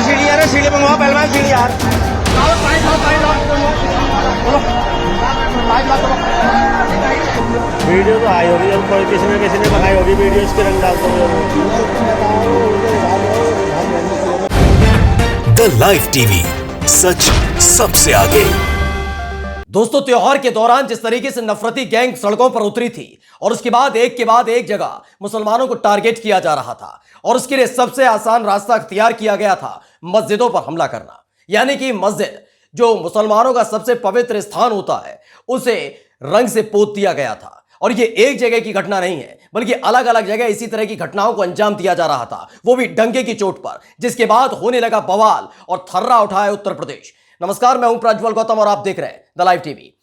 सीढ़ी यार, सीढ़ी मंगवा पहलवान, सीढ़ी यार। वीडियो तो आई होगी, जब कोई किसी ने बनाई होगी वीडियो, इसके रंग डालते हुए। द लाइव टीवी, सच सबसे आगे। दोस्तों, त्योहार के दौरान जिस तरीके से नफरती गैंग सड़कों पर उतरी थी और उसके बाद एक जगह मुसलमानों को टारगेट किया जा रहा था और उसके लिए सबसे आसान रास्ता अख्तियार किया गया था मस्जिदों पर हमला करना। यानी कि मस्जिद जो मुसलमानों का सबसे पवित्र स्थान होता है, उसे रंग से पोत दिया गया था। और ये एक जगह की घटना नहीं है, बल्कि अलग अलग जगह इसी तरह की घटनाओं को अंजाम दिया जा रहा था, वो भी डंके की चोट पर, जिसके बाद होने लगा बवाल और थर्रा उठाया उत्तर प्रदेश। नमस्कार, मैं हूं प्रज्वल गौतम और आप देख रहे हैं द लाइव टीवी।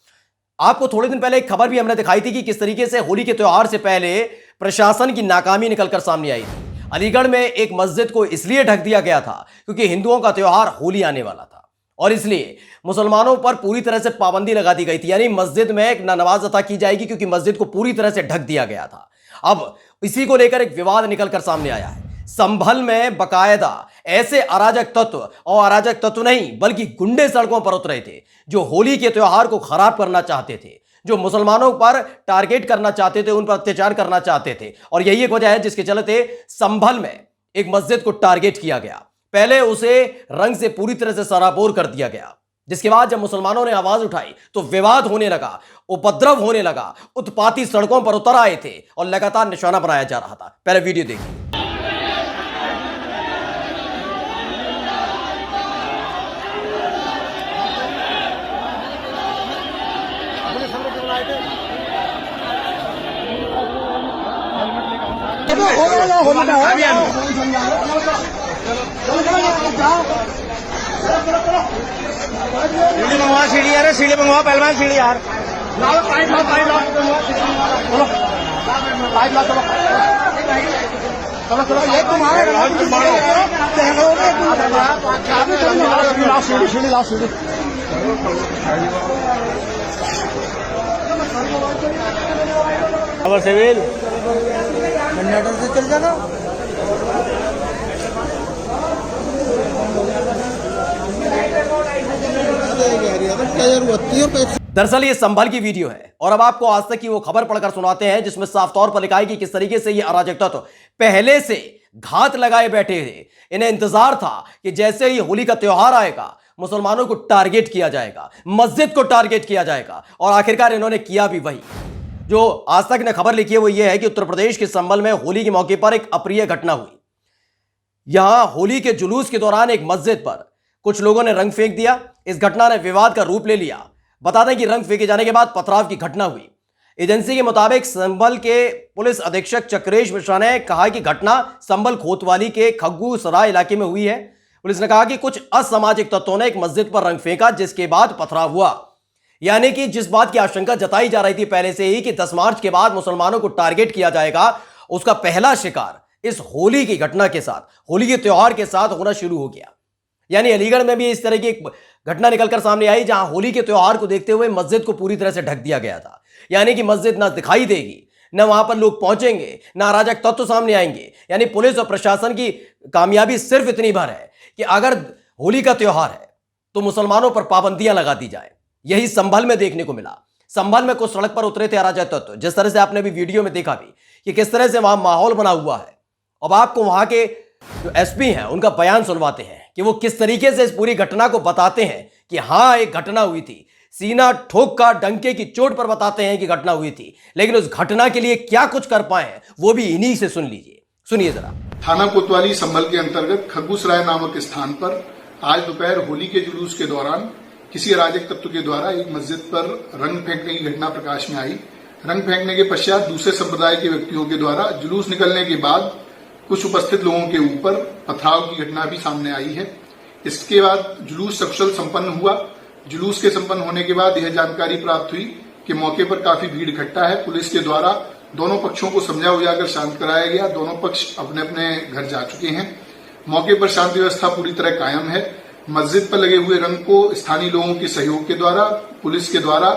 आपको थोड़े दिन पहले एक खबर भी हमने दिखाई थी कि किस तरीके से होली के त्योहार से पहले प्रशासन की नाकामी निकलकर सामने आई थी। अलीगढ़ में एक मस्जिद को इसलिए ढक दिया गया था क्योंकि हिंदुओं का त्योहार होली आने वाला था और इसलिए मुसलमानों पर पूरी तरह से पाबंदी लगा दी गई थी। यानी मस्जिद में एक नमाज अता की जाएगी क्योंकि मस्जिद को पूरी तरह से ढक दिया गया था। अब इसी को लेकर एक विवाद निकलकर सामने आया है। संभल में बकायदा ऐसे अराजक तत्व, और अराजक तत्व नहीं बल्कि गुंडे सड़कों पर उतरे थे जो होली के त्योहार को खराब करना चाहते थे, जो मुसलमानों पर टारगेट करना चाहते थे, उन पर अत्याचार करना चाहते थे। और यही एक वजह है जिसके चलते संभल में एक मस्जिद को टारगेट किया गया। पहले उसे रंग से पूरी तरह से सराबोर कर दिया गया, जिसके बाद जब मुसलमानों ने आवाज उठाई तो विवाद होने लगा, उपद्रव होने लगा, उत्पाती सड़कों पर उतर आए थे और लगातार निशाना बनाया जा रहा था। पहले वीडियो देखिए। सीढ़ी मंगवा, सीढ़ी यार, सीढ़ी मंगवा पहलवान, सीढ़ी यार। खबर सिविल से चल जाना। दरअसल ये संभल की वीडियो है और अब आपको आज तक की वो खबर पढ़कर सुनाते हैं जिसमें साफ तौर पर लिखा है कि किस तरीके से ये अराजक तत्व पहले से घात लगाए बैठे थे। इन्हें इंतजार था कि जैसे ही होली का त्योहार आएगा मुसलमानों को टारगेट किया जाएगा, मस्जिद को टारगेट किया जाएगा और आखिरकार इन्होंने किया भी वही। जो आज तक ने खबर लिखी है वो ये है कि उत्तर प्रदेश के संभल में होली के मौके पर एक अप्रिय घटना हुई। यहां होली के जुलूस के दौरान एक मस्जिद पर कुछ लोगों ने रंग फेंक दिया। इस घटना ने विवाद का रूप ले लिया। बता दें कि रंग फेंके जाने के बाद पथराव की घटना हुई। एजेंसी के मुताबिक संभल के पुलिस अधीक्षक चक्रेश मिश्रा ने कहा कि घटना संभल खोतवाली के खग्गू सराय इलाके में हुई है। पुलिस ने कहा कि कुछ असामाजिक तत्वों ने एक मस्जिद पर रंग फेंका जिसके बाद पथराव हुआ। यानी कि जिस बात की आशंका जताई जा रही थी पहले से ही कि 10 मार्च के बाद मुसलमानों को टारगेट किया जाएगा, उसका पहला शिकार इस होली की घटना के साथ, होली के त्योहार के साथ होना शुरू हो गया। यानी अलीगढ़ में भी इस तरह की एक घटना निकलकर सामने आई जहां होली के त्योहार को देखते हुए मस्जिद को पूरी तरह से ढक दिया गया था। यानी कि मस्जिद ना दिखाई देगी, ना वहां पर लोग पहुंचेंगे, ना अराजक तत्व सामने आएंगे। यानी पुलिस और प्रशासन की कामयाबी सिर्फ इतनी भर है कि अगर होली का त्योहार है तो मुसलमानों पर पाबंदियां लगा दी जाए। यही संभल में देखने को मिला। संभल में कुछ सड़क पर उतरे थे अराजक तत्व, जिस तरह से आपने भी वीडियो में देखा भी कि किस तरह से वहां माहौल बना हुआ है। अब आपको वहां के जो एसपी हैं उनका बयान सुनवाते हैं कि वो किस तरीके से इस पूरी घटना को बताते हैं कि हां एक घटना हुई थी। सीना ठोक का डंके की चोट पर बताते हैं कि घटना हुई थी, लेकिन उस घटना के लिए क्या कुछ कर पाए वो भी इन्हीं से सुन लीजिए। सुनिए जरा। थाना कोतवाली संभल के अंतर्गत खग्गूसराय नामक स्थान पर आज दोपहर होली के जुलूस के दौरान किसी अराजक तत्व के द्वारा एक मस्जिद पर रंग फेंकने की घटना प्रकाश में आई। रंग फेंकने के पश्चात दूसरे संप्रदाय के व्यक्तियों के द्वारा जुलूस निकलने के बाद कुछ उपस्थित लोगों के ऊपर पथराव की घटना भी सामने आई है। इसके बाद जुलूस सकुशल संपन्न हुआ। जुलूस के संपन्न होने के बाद यह जानकारी प्राप्त हुई कि मौके पर काफी भीड़ इकट्ठा है। पुलिस के द्वारा दोनों पक्षों को समझा बुझाकर शांत कराया गया। दोनों पक्ष अपने अपने घर जा चुके हैं। मौके पर शांति व्यवस्था पूरी तरह कायम है। मस्जिद पर लगे हुए रंग को स्थानीय लोगों के सहयोग के द्वारा पुलिस के द्वारा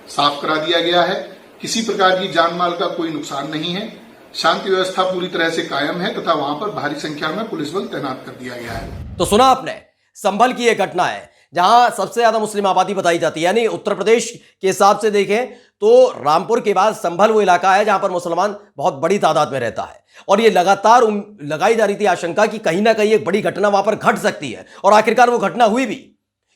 साफ करा दिया गया है। किसी प्रकार की जान माल का कोई नुकसान नहीं है। शांति व्यवस्था पूरी तरह से कायम है तथा वहां पर भारी संख्या में पुलिस बल तैनात कर दिया गया है। तो सुना आपने, संभल की यह घटना है जहां सबसे ज्यादा मुस्लिम आबादी बताई जाती है। यानी उत्तर प्रदेश के हिसाब से देखें तो रामपुर के बाद संभल वो इलाका है जहां पर मुसलमान बहुत बड़ी तादाद में रहता है, और ये लगातार लगाई जा रही थी आशंका कि कहीं ना कहीं एक बड़ी घटना वहां पर घट सकती है, और आखिरकार वो घटना हुई भी,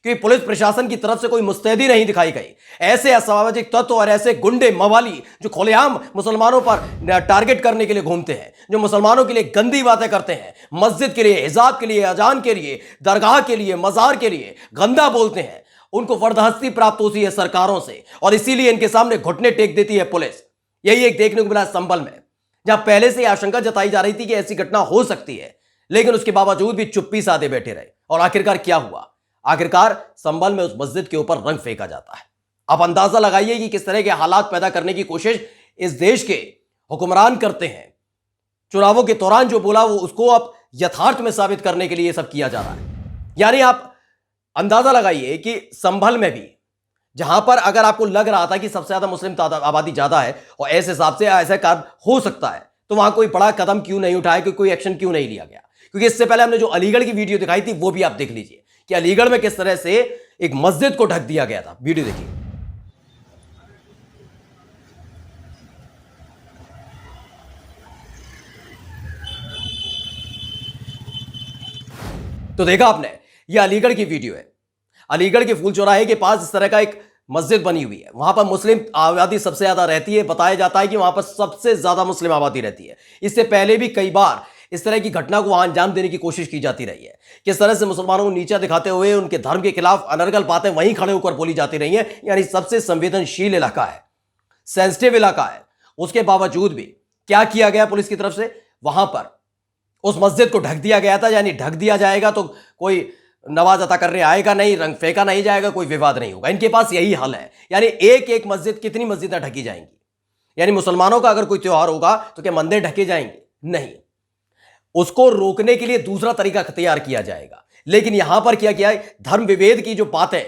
क्योंकि पुलिस प्रशासन की तरफ से कोई मुस्तैदी नहीं दिखाई गई। ऐसे असामाजिक तत्व और ऐसे गुंडे मवाली जो खुलेआम मुसलमानों पर टारगेट करने के लिए घूमते हैं, जो मुसलमानों के लिए गंदी बातें करते हैं, मस्जिद के लिए, हिजाब के लिए, अजान के लिए, दरगाह के लिए, मजार के लिए गंदा बोलते हैं, उनको वरदहस्ती प्राप्त होती है सरकारों से, और इसीलिए इनके सामने घुटने टेक देती है पुलिस। यही एक देखने को मिला संभल में, जहां पहले से आशंका जताई जा रही थी कि ऐसी घटना हो सकती है, लेकिन उसके बावजूद भी चुप्पी साधे बैठे रहे। और आखिरकार क्या हुआ? आखिरकार संभल में उस मस्जिद के ऊपर रंग फेंका जाता है। आप अंदाजा लगाइए कि किस तरह के हालात पैदा करने की कोशिश इस देश के हुक्मरान करते हैं। चुनावों के दौरान जो बोला वो उसको अब यथार्थ में साबित करने के लिए यह सब किया जा रहा है। यानी आप अंदाजा लगाइए कि संभल में भी, जहां पर अगर आपको लग रहा था कि सबसे ज्यादा मुस्लिम आबादी ज्यादा है और ऐसे हिसाब से ऐसा कार्य हो सकता है, तो वहां कोई बड़ा कदम क्यों नहीं उठाया, कि कोई एक्शन क्यों नहीं लिया गया? क्योंकि इससे पहले हमने जो अलीगढ़ की वीडियो दिखाई थी वो भी आप देख लीजिए कि अलीगढ़ में किस तरह से एक मस्जिद को ढक दिया गया था। वीडियो देखिए। तो देखा आपने, यह अलीगढ़ की वीडियो है। अलीगढ़ के फूल चौराहे के पास इस तरह का एक मस्जिद बनी हुई है। वहां पर मुस्लिम आबादी सबसे ज्यादा रहती है। बताया जाता है कि वहां पर सबसे ज्यादा मुस्लिम आबादी रहती है। इससे पहले भी कई बार इस तरह की घटना को वहां अंजाम देने की कोशिश की जाती रही है। किस तरह से मुसलमानों को नीचा दिखाते हुए उनके धर्म के खिलाफ अनर्गल बातें वहीं खड़े होकर बोली जाती रही है। यानी सबसे संवेदनशील इलाका है, सेंसिटिव इलाका है। उसके बावजूद भी क्या किया गया पुलिस की तरफ से? वहां पर उस मस्जिद को ढक दिया गया था। यानी ढक दिया जाएगा तो कोई नमाज अता करने आएगा नहीं, रंग फेंका नहीं जाएगा, कोई विवाद नहीं होगा। इनके पास यही हल है। यानी एक एक मस्जिद, कितनी मस्जिदें ढकी जाएंगी? यानी मुसलमानों का अगर कोई त्योहार होगा तो क्या मंदिर ढके जाएंगे? नहीं, उसको रोकने के लिए दूसरा तरीका अख्तियार किया जाएगा। लेकिन यहां पर क्या किया है? धर्म विभेद की जो बातें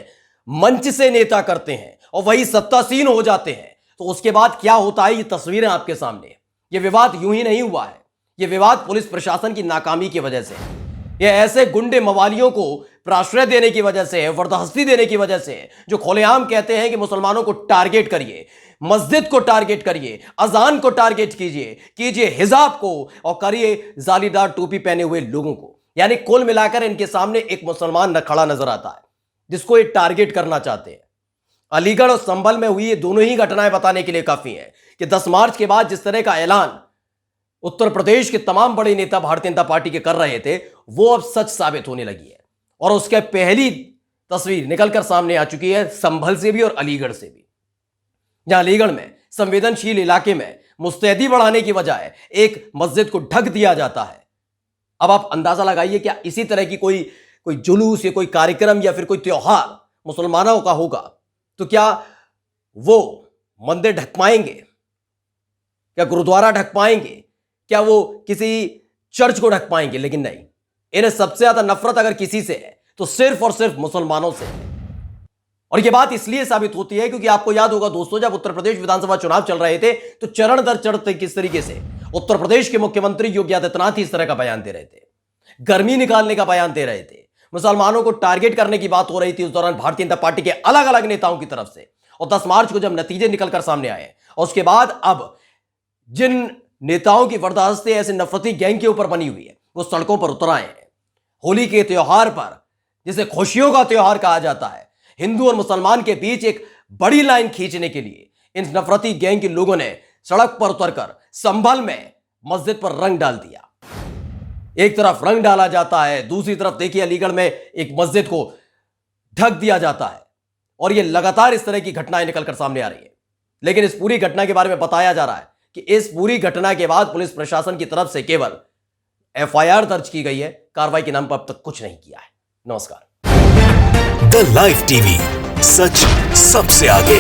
मंच से नेता करते हैं और वही सत्तासीन हो जाते हैं, तो उसके बाद क्या होता है ये तस्वीरें आपके सामने। ये विवाद यूं ही नहीं हुआ है, ये विवाद पुलिस प्रशासन की नाकामी की वजह से है। ये ऐसे गुंडे मवालियों को प्राश्रय देने की वजह से है, वरदहस्ती देने की वजह से है, जो खुलेआम कहते हैं कि मुसलमानों को टारगेट करिए, मस्जिद को टारगेट करिए, अजान को टारगेट कीजिए हिजाब को, और करिए जालीदार टोपी पहने हुए लोगों को। यानी कुल मिलाकर इनके सामने एक मुसलमान खड़ा नजर आता है जिसको ये टारगेट करना चाहते हैं। अलीगढ़ और संभल में हुई ये दोनों ही घटनाएं बताने के लिए काफी है कि 10 मार्च के बाद जिस तरह का ऐलान उत्तर प्रदेश के तमाम बड़े नेता भारतीय जनता पार्टी के कर रहे थे, वो अब सच साबित होने लगी है। और उसके पहली तस्वीर निकलकर सामने आ चुकी है संभल से भी और अलीगढ़ से भी, जहां अलीगढ़ में संवेदनशील इलाके में मुस्तैदी बढ़ाने की बजाय एक मस्जिद को ढक दिया जाता है। अब आप अंदाजा लगाइए क्या इसी तरह की कोई जुलूस या कोई कार्यक्रम या फिर कोई त्योहार मुसलमानों का होगा तो क्या वो मंदिर ढक पाएंगे? क्या गुरुद्वारा ढक पाएंगे? क्या वो किसी चर्च को ढक पाएंगे? लेकिन नहीं, इन्हें सबसे ज्यादा नफरत अगर किसी से है तो सिर्फ और सिर्फ मुसलमानों से है। और यह बात इसलिए साबित होती है क्योंकि आपको याद होगा दोस्तों, जब उत्तर प्रदेश विधानसभा चुनाव चल रहे थे तो चरण दर चरण किस तरीके से उत्तर प्रदेश के मुख्यमंत्री योगी आदित्यनाथ इस तरह का बयान दे रहे थे, गर्मी निकालने का बयान दे रहे थे, मुसलमानों को टारगेट करने की बात हो रही थी उस दौरान भारतीय जनता पार्टी के अलग अलग नेताओं की तरफ से। और 10 मार्च को जब नतीजे निकलकर सामने आए और उसके बाद अब जिन नेताओं की बर्दाश्त ऐसे नफरती गैंग के ऊपर बनी हुई है वो सड़कों पर उतर आए हैं। होली के त्योहार पर, जिसे खुशियों का त्योहार कहा जाता है, हिंदू और मुसलमान के बीच एक बड़ी लाइन खींचने के लिए इन नफरती गैंग के लोगों ने सड़क पर उतरकर संभल में मस्जिद पर रंग डाल दिया। एक तरफ रंग डाला जाता है, दूसरी तरफ देखिए अलीगढ़ में एक मस्जिद को ढक दिया जाता है। और यह लगातार इस तरह की घटनाएं निकलकर सामने आ रही है। लेकिन इस पूरी घटना के बारे में बताया जा रहा है कि इस पूरी घटना के बाद पुलिस प्रशासन की तरफ से केवल एफआईआर दर्ज की गई है, कार्रवाई के नाम पर अब तक कुछ नहीं किया है। नमस्कार। द लाइव टीवी, सच सबसे आगे।